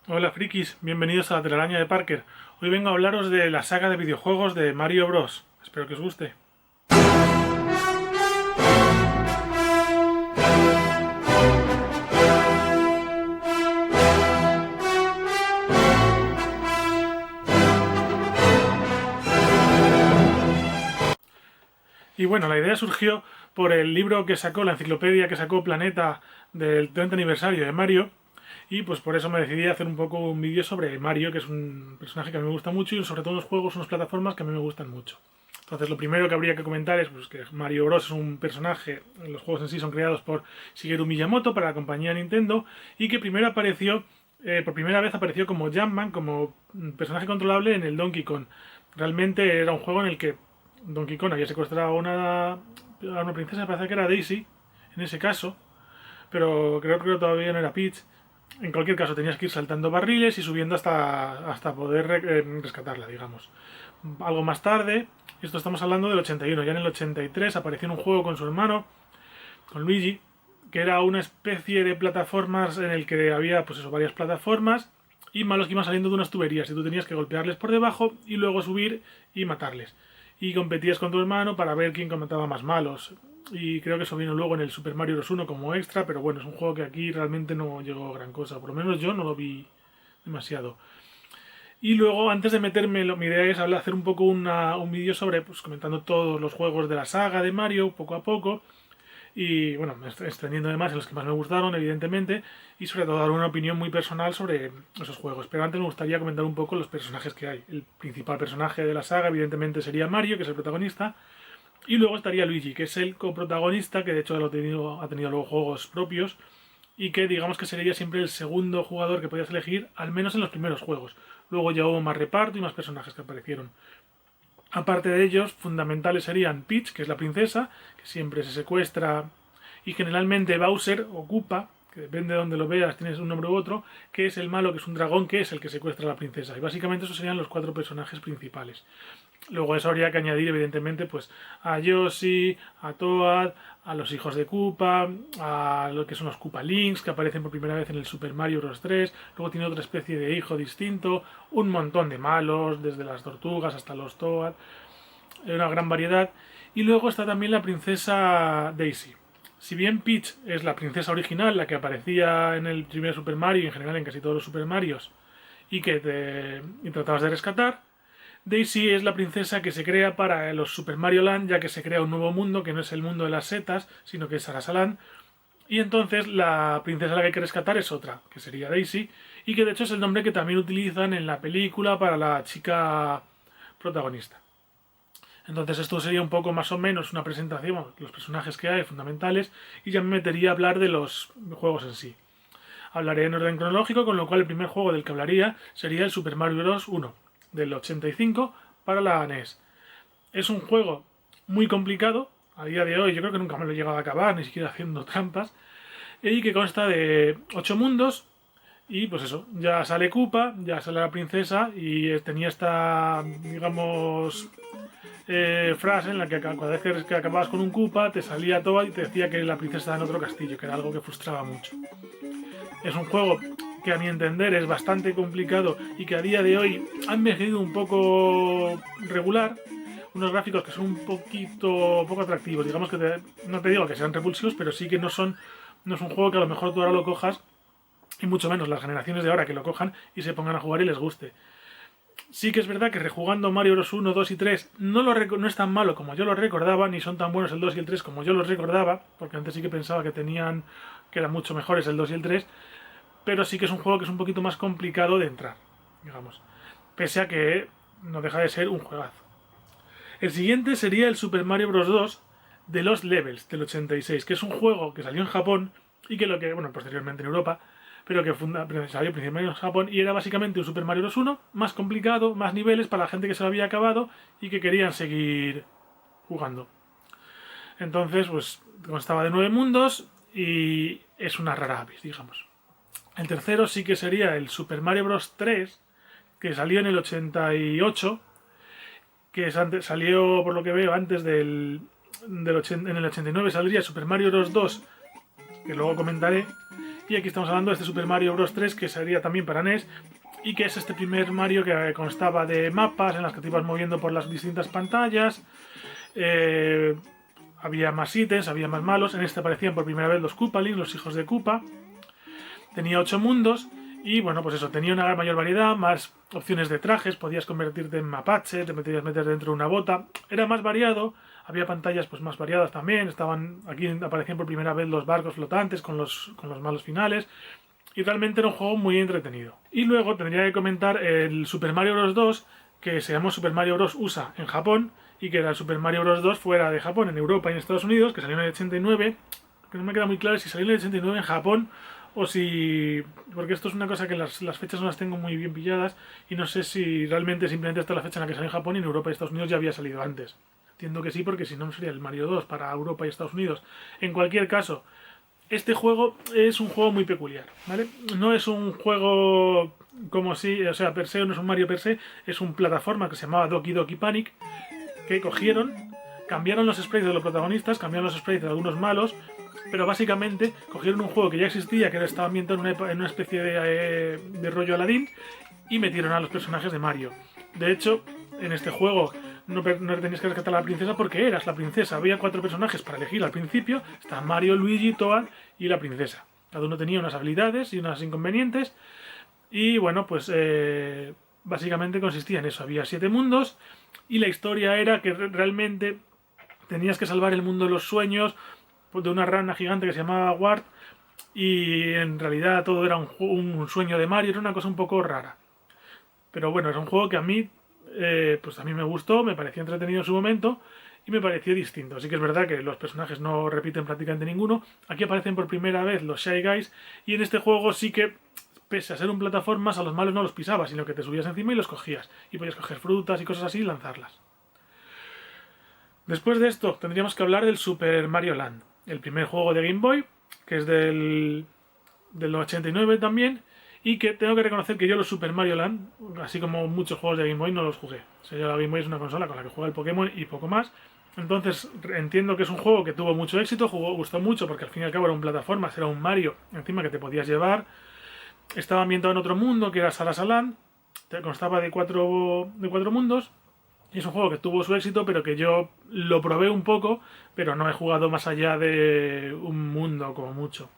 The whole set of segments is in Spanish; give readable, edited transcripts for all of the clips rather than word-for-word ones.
Hola frikis, bienvenidos a la telaraña de Parker. Hoy vengo a hablaros de la saga de videojuegos de Mario Bros. Espero que os guste. Y bueno, la idea surgió por el libro que sacó, la enciclopedia que sacó Planeta del 30 aniversario de Mario. Y pues por eso me decidí a hacer un poco un vídeo sobre Mario, que es un personaje que a mí me gusta mucho y sobre todo los juegos, unas plataformas que a mí me gustan mucho. Entonces lo primero que habría que comentar es pues, que Mario Bros. Es un personaje, los juegos en sí son creados por Shigeru Miyamoto para la compañía Nintendo y que primero apareció, por primera vez apareció como Jumpman, como personaje controlable en el Donkey Kong. Realmente era un juego en el que Donkey Kong había secuestrado a una princesa, parece que era Daisy, en ese caso, pero creo que todavía no era Peach. En cualquier caso, tenías que ir saltando barriles y subiendo hasta poder rescatarla, digamos. Algo más tarde, esto estamos hablando del 81, ya en el 83 apareció en un juego con su hermano, con Luigi, que era una especie de plataformas en el que había pues eso, varias plataformas y malos que iban saliendo de unas tuberías y tú tenías que golpearles por debajo y luego subir y matarles. Y competías con tu hermano para ver quién mataba más malos. Y creo que eso vino luego en el Super Mario Bros. 1 como extra, pero bueno, es un juego que aquí realmente no llegó gran cosa. Por lo menos yo no lo vi demasiado. Y luego, antes de meterme, mi idea es hacer un poco un vídeo sobre, pues comentando todos los juegos de la saga de Mario, poco a poco. Y bueno, extendiendo además en los que más me gustaron, evidentemente. Y sobre todo dar una opinión muy personal sobre esos juegos. Pero antes me gustaría comentar un poco los personajes que hay. El principal personaje de la saga, evidentemente, sería Mario, que es el protagonista. Y luego estaría Luigi, que es el coprotagonista, que de hecho ha tenido luego juegos propios, y que digamos que sería siempre el segundo jugador que podías elegir, al menos en los primeros juegos. Luego ya hubo más reparto y más personajes que aparecieron. Aparte de ellos, fundamentales serían Peach, que es la princesa, que siempre se secuestra, y generalmente Bowser ocupa, que depende de donde lo veas, tienes un nombre u otro, que es el malo, que es un dragón, que es el que secuestra a la princesa. Y básicamente esos serían los cuatro personajes principales. Luego a eso habría que añadir, evidentemente, pues a Yoshi, a Toad, a los hijos de Koopa, a lo que son los Koopa Links, que aparecen por primera vez en el Super Mario Bros. 3. Luego tiene otra especie de hijo distinto, un montón de malos, desde las tortugas hasta los Toad, una gran variedad. Y luego está también la princesa Daisy. Si bien Peach es la princesa original, la que aparecía en el primer Super Mario y en general en casi todos los Super Marios, y que y tratabas de rescatar, Daisy es la princesa que se crea para los Super Mario Land, ya que se crea un nuevo mundo que no es el mundo de las setas, sino que es Arasaland. Y entonces la princesa a la que hay que rescatar es otra, que sería Daisy, y que de hecho es el nombre que también utilizan en la película para la chica protagonista. Entonces esto sería un poco más o menos una presentación de los personajes que hay fundamentales y ya me metería a hablar de los juegos en sí. Hablaré en orden cronológico, con lo cual el primer juego del que hablaría sería el Super Mario Bros. 1 del 85 para la NES. Es un juego muy complicado, a día de hoy yo creo que nunca me lo he llegado a acabar, ni siquiera haciendo trampas, y que consta de 8 mundos. Y pues eso, ya sale Koopa, ya sale la princesa y tenía esta, digamos, frase en la que cada vez que acababas con un Koopa te salía todo y te decía que la princesa estaba en otro castillo, que era algo que frustraba mucho. Es un juego que a mi entender es bastante complicado y que a día de hoy ha envejecido un poco regular. Unos gráficos que son un poco atractivos. Digamos que no te digo que sean repulsivos, pero sí que no es un juego que a lo mejor tú ahora lo cojas, y mucho menos las generaciones de ahora que lo cojan y se pongan a jugar y les guste. Sí que es verdad que rejugando Mario Bros 1, 2 y 3 no es tan malo como yo lo recordaba, ni son tan buenos el 2 y el 3 como yo los recordaba, porque antes sí que pensaba que eran mucho mejores el 2 y el 3, pero sí que es un juego que es un poquito más complicado de entrar, digamos. Pese a que no deja de ser un juegazo. El siguiente sería el Super Mario Bros. 2 de Lost Levels, del 86, que es un juego que salió en Japón y que posteriormente en Europa, pero que salió principalmente en Japón y era básicamente un Super Mario Bros. 1 más complicado, más niveles para la gente que se lo había acabado y que querían seguir jugando. Entonces, pues constaba de 9 mundos y es una rara avis, digamos. El tercero sí que sería el Super Mario Bros. 3, que salió en el 88, que salió, por lo que veo, antes en el 89 saldría Super Mario Bros. 2, que luego comentaré, Y aquí estamos hablando de este Super Mario Bros. 3, que sería también para NES, y que es este primer Mario que constaba de mapas en las que te ibas moviendo por las distintas pantallas. Había más ítems, había más malos. En este aparecían por primera vez los Koopalings, los hijos de Koopa. Tenía 8 mundos y bueno, pues eso, tenía una mayor variedad, más opciones de trajes, podías convertirte en mapache, te podías meter dentro de una bota. Era más variado, había pantallas pues más variadas también, aquí aparecían por primera vez los barcos flotantes con los malos finales. Y realmente era un juego muy entretenido. Y luego tendría que comentar el Super Mario Bros. 2, que se llamó Super Mario Bros. USA en Japón, y que era el Super Mario Bros. 2 fuera de Japón, en Europa y en Estados Unidos, que salió en el 89, que no me queda muy claro si salió en el 89 en Japón o si... porque esto es una cosa que las fechas no las tengo muy bien pilladas y no sé si realmente simplemente esta es la fecha en la que salió en Japón y en Europa y Estados Unidos ya había salido antes. Entiendo que sí, porque si no sería el Mario 2 para Europa y Estados Unidos. En cualquier caso, este juego es un juego muy peculiar, ¿vale? No es un juego como si, o sea, per se, no es un Mario per se, es un plataforma que se llamaba Doki Doki Panic, que cogieron, cambiaron los sprites de los protagonistas, cambiaron los sprites de algunos malos, pero básicamente cogieron un juego que ya existía, que estaba ambientado en una especie de rollo Aladdin, y metieron a los personajes de Mario. De hecho, en este juego no tenías que rescatar a la princesa porque eras la princesa. Había 4 personajes para elegir al principio. Está Mario, Luigi, Toad y la princesa. Cada uno tenía unas habilidades y unas inconvenientes. Y bueno, pues básicamente consistía en eso. Había 7 mundos y la historia era que realmente tenías que salvar el mundo de los sueños de una rana gigante que se llamaba Wart. Y en realidad todo era un sueño de Mario. Era una cosa un poco rara. Pero bueno, era un juego que a mí pues a mí me gustó, me pareció entretenido en su momento y me pareció distinto. Así que es verdad que los personajes no repiten prácticamente ninguno. Aquí aparecen por primera vez los Shy Guys y en este juego sí que, pese a ser un plataformas, a los malos no los pisabas, sino que te subías encima y los cogías. Y podías coger frutas y cosas así y lanzarlas. Después de esto tendríamos que hablar del Super Mario Land, el primer juego de Game Boy, que es del 89 también. Y que tengo que reconocer que yo los Super Mario Land, así como muchos juegos de Game Boy, no los jugué. O sea, yo la Game Boy es una consola con la que juega el Pokémon y poco más. Entonces entiendo que es un juego que tuvo mucho éxito, gustó mucho porque al fin y al cabo era un plataformas, era un Mario encima que te podías llevar. Estaba ambientado en otro mundo que era Salasaland, constaba de cuatro mundos. Y es un juego que tuvo su éxito, pero que yo lo probé un poco, pero no he jugado más allá de un mundo como mucho.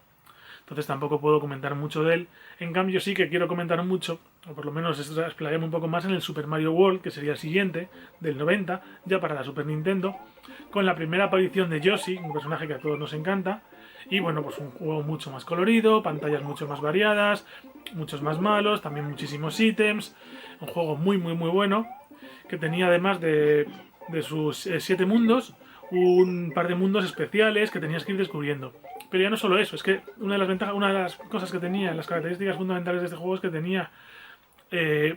Entonces tampoco puedo comentar mucho de él. En cambio sí que quiero comentar mucho, o por lo menos explayarme un poco más en el Super Mario World, que sería el siguiente, del 90, ya para la Super Nintendo, con la primera aparición de Yoshi, un personaje que a todos nos encanta, y bueno, pues un juego mucho más colorido, pantallas mucho más variadas, muchos más malos, también muchísimos ítems, un juego muy bueno, que tenía además de sus 7 mundos, un par de mundos especiales que tenías que ir descubriendo. Pero ya no solo eso, es que una de las cosas que tenía, las características fundamentales de este juego es que tenía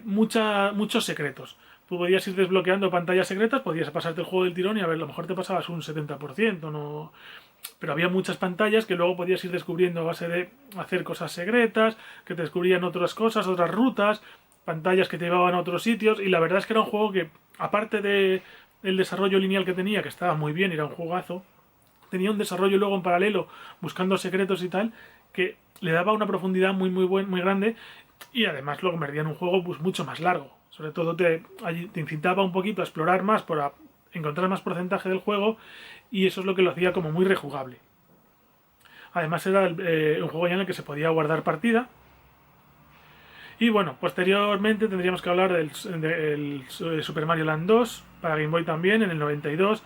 muchos secretos. Tú podías ir desbloqueando pantallas secretas, podías pasarte el juego del tirón y a ver, a lo mejor te pasabas un 70%, no... Pero había muchas pantallas que luego podías ir descubriendo a base de hacer cosas secretas, que te descubrían otras cosas, otras rutas, pantallas que te llevaban a otros sitios, y la verdad es que era un juego que, aparte de el desarrollo lineal que tenía, que estaba muy bien, era un juegazo, tenía un desarrollo luego en paralelo, buscando secretos y tal, que le daba una profundidad muy grande, y además lo convertía en un juego pues mucho más largo. Sobre todo te incitaba un poquito a explorar más, por encontrar más porcentaje del juego, y eso es lo que lo hacía como muy rejugable. Además era un juego ya en el que se podía guardar partida. Y bueno, posteriormente tendríamos que hablar del Super Mario Land 2, para Game Boy también, en el 92,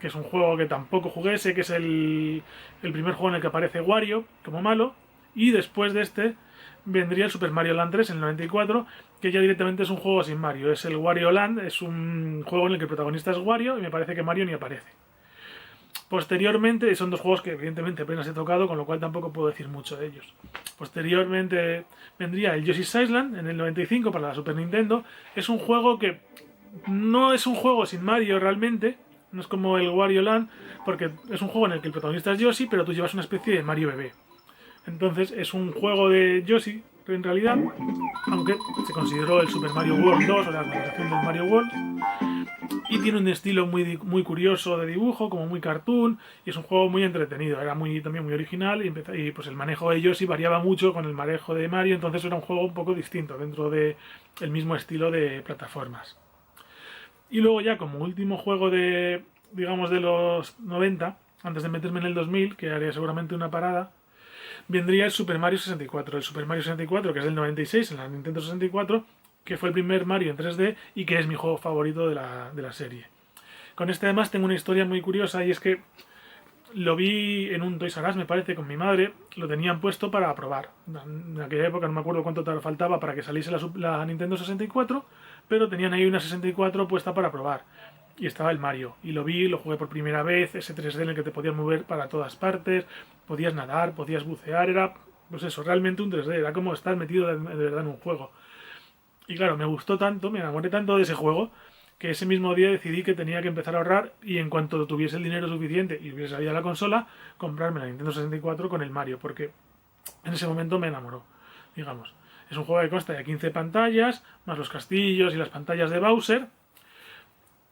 que es un juego que tampoco jugué, sé que es el primer juego en el que aparece Wario como malo, y después de este vendría el Super Mario Land 3 en el 94, que ya directamente es un juego sin Mario, es el Wario Land, es un juego en el que el protagonista es Wario y me parece que Mario ni aparece. Posteriormente, son dos juegos que evidentemente apenas he tocado, con lo cual tampoco puedo decir mucho de ellos. Posteriormente vendría el Yoshi's Island en el 95 para la Super Nintendo. Es un juego que no es un juego sin Mario realmente, no es como el Wario Land, porque es un juego en el que el protagonista es Yoshi, pero tú llevas una especie de Mario bebé. Entonces es un juego de Yoshi, en realidad, aunque se consideró el Super Mario World 2 o la continuación del Mario World. Y tiene un estilo muy curioso de dibujo, como muy cartoon, y es un juego muy entretenido, era también muy original, y pues el manejo de Yoshi variaba mucho con el manejo de Mario, entonces era un juego un poco distinto dentro del mismo estilo de plataformas. Y luego ya como último juego de, digamos, de los 90, antes de meterme en el 2000, que haré seguramente una parada, vendría el Super Mario 64. El Super Mario 64, que es del 96 en la Nintendo 64, que fue el primer Mario en 3D y que es mi juego favorito de la serie. Con este además tengo una historia muy curiosa y es que lo vi en un Toys R Us, me parece, con mi madre, lo tenían puesto para probar. En aquella época no me acuerdo cuánto faltaba para que saliese la Nintendo 64, pero tenían ahí una 64 puesta para probar. Y estaba el Mario. Y lo vi, lo jugué por primera vez, ese 3D en el que te podías mover para todas partes, podías nadar, podías bucear, era, pues eso, realmente un 3D, era como estar metido de verdad en un juego. Y claro, me gustó tanto, me enamoré tanto de ese juego, que ese mismo día decidí que tenía que empezar a ahorrar y en cuanto tuviese el dinero suficiente y hubiese salido a la consola, comprarme la Nintendo 64 con el Mario, porque en ese momento me enamoró, digamos. Es un juego que consta de 15 pantallas, más los castillos y las pantallas de Bowser,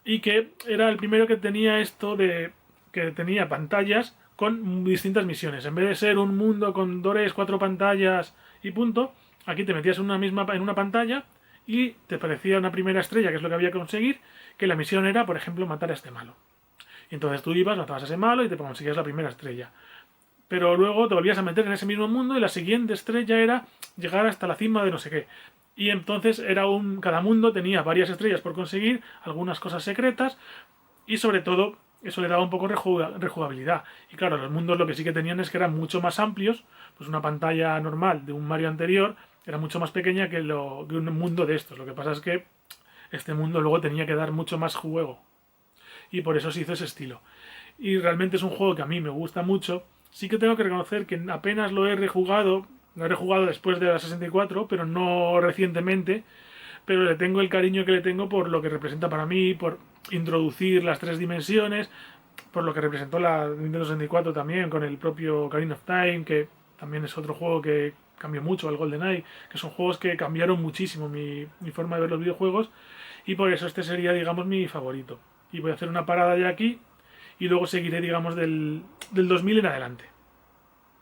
y que era el primero que tenía esto de que tenía pantallas con distintas misiones. En vez de ser un mundo con 4 pantallas y punto, aquí te metías en una pantalla y te parecía una primera estrella, que es lo que había que conseguir, que la misión era, por ejemplo, matar a este malo. Y entonces tú ibas, matabas a ese malo y te conseguías la primera estrella. Pero luego te volvías a meter en ese mismo mundo y la siguiente estrella era llegar hasta la cima de no sé qué. Y entonces cada mundo tenía varias estrellas por conseguir, algunas cosas secretas y sobre todo eso le daba un poco rejugabilidad. Y claro, los mundos lo que sí que tenían es que eran mucho más amplios, pues una pantalla normal de un Mario anterior era mucho más pequeña que un mundo de estos. Lo que pasa es que este mundo luego tenía que dar mucho más juego. Y por eso se hizo ese estilo. Y realmente es un juego que a mí me gusta mucho. Sí que tengo que reconocer que apenas lo he rejugado. Lo he rejugado después de la 64, pero no recientemente. Pero le tengo el cariño que le tengo por lo que representa para mí, por introducir las 3 dimensiones, por lo que representó la Nintendo 64 también, con el propio Ocarina of Time, que también es otro juego que cambió mucho, el GoldenEye, que son juegos que cambiaron muchísimo mi forma de ver los videojuegos, y por eso este sería, digamos, mi favorito. Y voy a hacer una parada ya aquí, y luego seguiré, digamos, del 2000 en adelante.